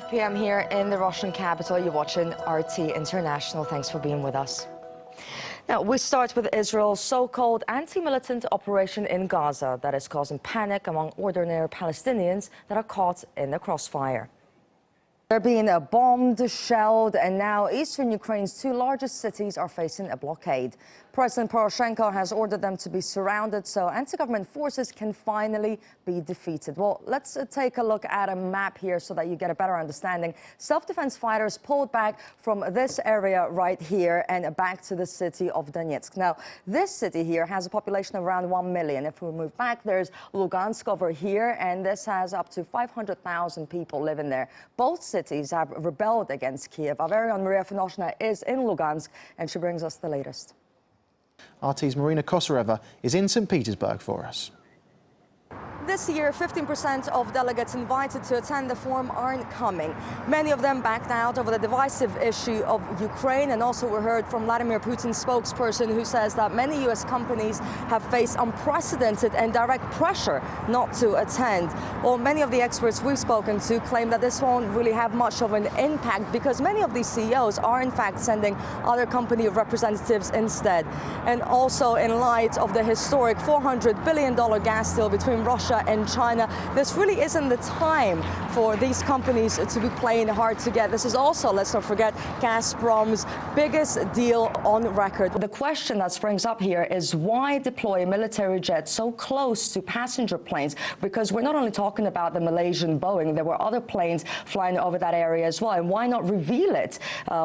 5 p.m. here in the Russian capital. You're watching RT International. Thanks for being with us. Now, we start with Israel's so-called anti-militant operation in Gaza that is causing panic among ordinary Palestinians that are caught in the crossfire. They're being bombed, shelled, and now eastern Ukraine's two largest cities are facing a blockade. President Poroshenko has ordered them to be surrounded so anti-government forces can finally be defeated. Well, let's take a look at a map here so that you get a better understanding. Self-defense fighters pulled back from this area right here and back to the city of Donetsk. Now, this city here has a population of around 1 million. If we move back, there's Lugansk over here, and this has up to 500,000 people living there. Both cities have rebelled against Kiev. Our very own Maria Finoshna is in Lugansk, and she brings us the latest. RT's Marina Kosareva is in St. Petersburg for us. This year, 15% of delegates invited to attend the forum aren't coming. Many of them backed out over the divisive issue of Ukraine. And also we heard from Vladimir Putin's spokesperson who says that many U.S. companies have faced unprecedented and direct pressure not to attend. Well, many of the experts we've spoken to claim that this won't really have much of an impact because many of these CEOs are in fact sending other company representatives instead. And also in light of the historic $400 billion gas deal between Russia and China, this really isn't the time for these companies to be playing hard to get. This is also, let's not forget, Gazprom's biggest deal on record. The question that springs up here is why deploy military jets so close to passenger planes? Because we're not only talking about the Malaysian Boeing, there were other planes flying over that area as well. And why not reveal it?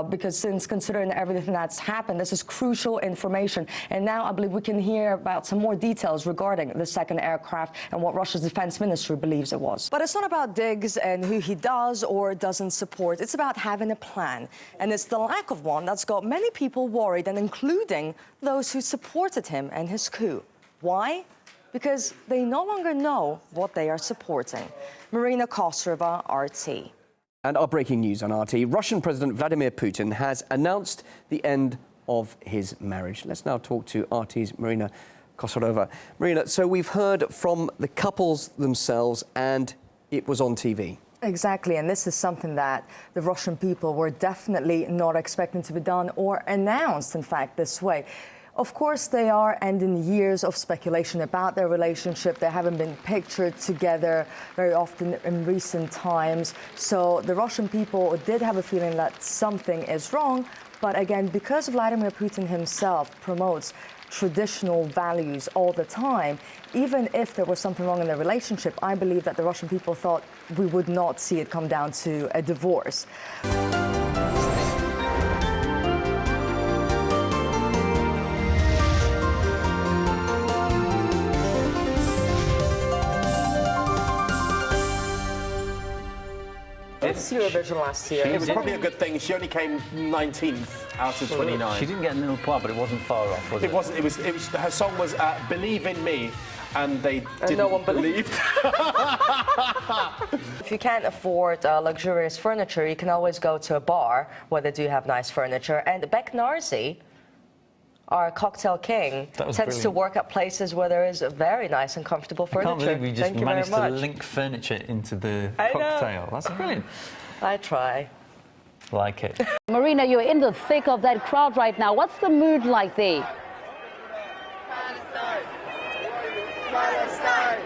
Because since considering everything that's happened, this is crucial information. And now I believe we can hear about some more details regarding the second aircraft and what Russia's defense ministry believes it was. But it's not about Diggs and who he does or doesn't support. It's about having a plan. And it's the lack of one that's got many people worried, and including those who supported him and his coup. Why? Because they no longer know what they are supporting. Marina Kosareva, RT. And our breaking news on RT. Russian President Vladimir Putin has announced the end of his marriage. Let's now talk to RT's Marina Kosareva. Marina, so we've heard from the couples themselves, and it was on TV. Exactly, and this is something that the Russian people were definitely not expecting to be done or announced, in fact, this way. Of course, they are ending years of speculation about their relationship. They haven't been pictured together very often in recent times. So the Russian people did have a feeling that something is wrong. But again, because Vladimir Putin himself promotes traditional values all the time, even if there was something wrong in their relationship, I believe that the Russian people thought we would not see it come down to a divorce. Eurovision last year. It was probably a good thing. She only came 19th out of 29. She didn't get a little point, but it wasn't far off, was it? It wasn't. It was. Her song was "Believe in Me," and they didn't no one believe. If you can't afford luxurious furniture, you can always go to a bar where they do have nice furniture. And Beck Narzi, our cocktail king, tends to work at places where there is very nice and comfortable furniture. I can't believe we just managed to link furniture into the cocktail. That's brilliant. I try. Like it. Marina, you're in the thick of that crowd right now. What's the mood like there? Palestine! Palestine!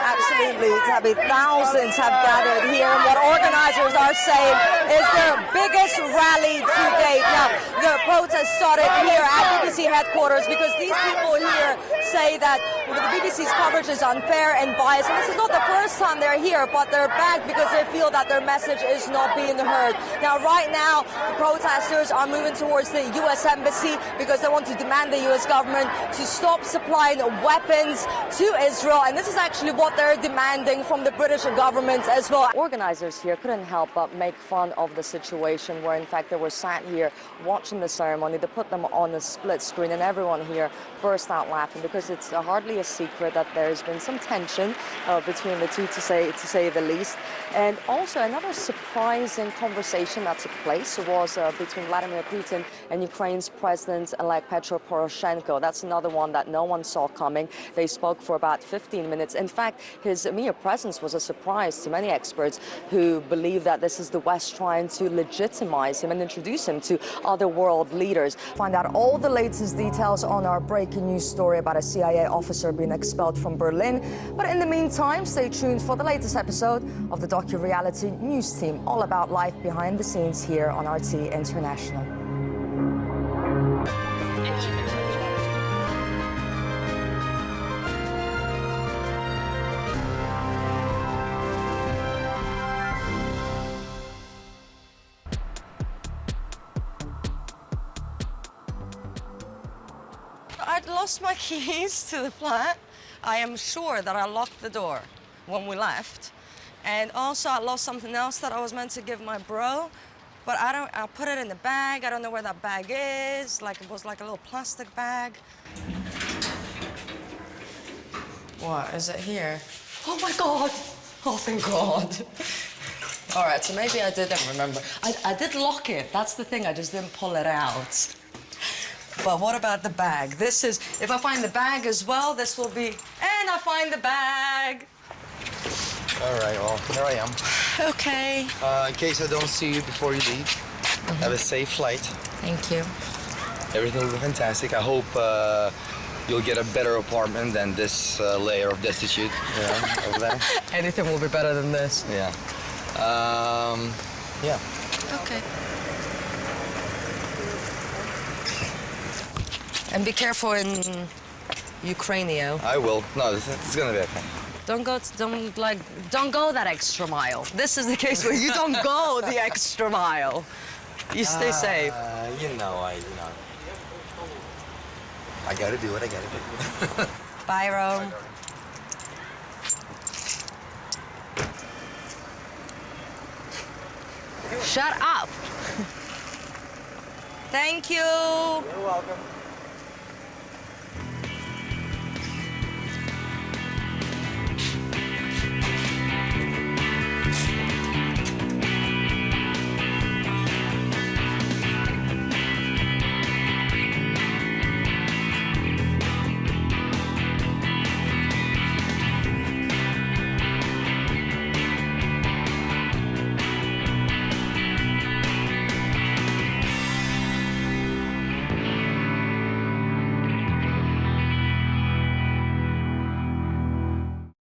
Absolutely, Tabby. Thousands have gathered here, and what organizers are saying is their biggest rally to date. Now, the protest started here at BBC headquarters because these people here say that the BBC's coverage is unfair and biased. And this is not the first time they're here, but they're back because they feel that their message is not being heard. Now, right now, the protesters are moving towards the U.S. Embassy because they want to demand the U.S. government to stop supplying weapons to Israel. And this is actually what they're demanding from the British government as well. Organizers here couldn't help but make fun of the situation where, in fact, they were sat here watching the ceremony. They put them on a split screen, and everyone here burst out laughing because it's hardly a secret that there's been some tension between the two, to say the least. And also another surprising conversation that took place was between Vladimir Putin and Ukraine's President-elect Petro Poroshenko. That's another one that no one saw coming. They spoke for about 15 minutes. In fact, his his mere presence was a surprise to many experts who believe that this is the West trying to legitimize him and introduce him to other world leaders. Find out all the latest details on our breaking news story about a CIA officer being expelled from Berlin. But in the meantime, stay tuned for the latest episode of the docu-reality news team, all about life behind the scenes here on RT International. I'd lost my keys to the flat. I am sure that I locked the door when we left. And also I lost something else that I was meant to give my bro, but I put it in the bag. I don't know where that bag is. Like it was like a little plastic bag. What, is it here? Oh my God, oh thank God. All right, so maybe I didn't remember. I did lock it, that's the thing, I just didn't pull it out. But what about the bag? This is, if I find the bag as well, this will be, and I find the bag. All right, well, here I am. Okay. In case I don't see you before you leave, have a safe flight. Thank you. Everything will be fantastic. I hope you'll get a better apartment than this layer of destitute, over there. Anything will be better than this. Yeah. Yeah. Okay. And be careful in Ukraine. I will. No, it's gonna be okay. Don't go that extra mile. This is the case where you don't go the extra mile. You stay safe. I gotta do what I gotta do. Bye, Rome. Shut up. Thank you. You're welcome.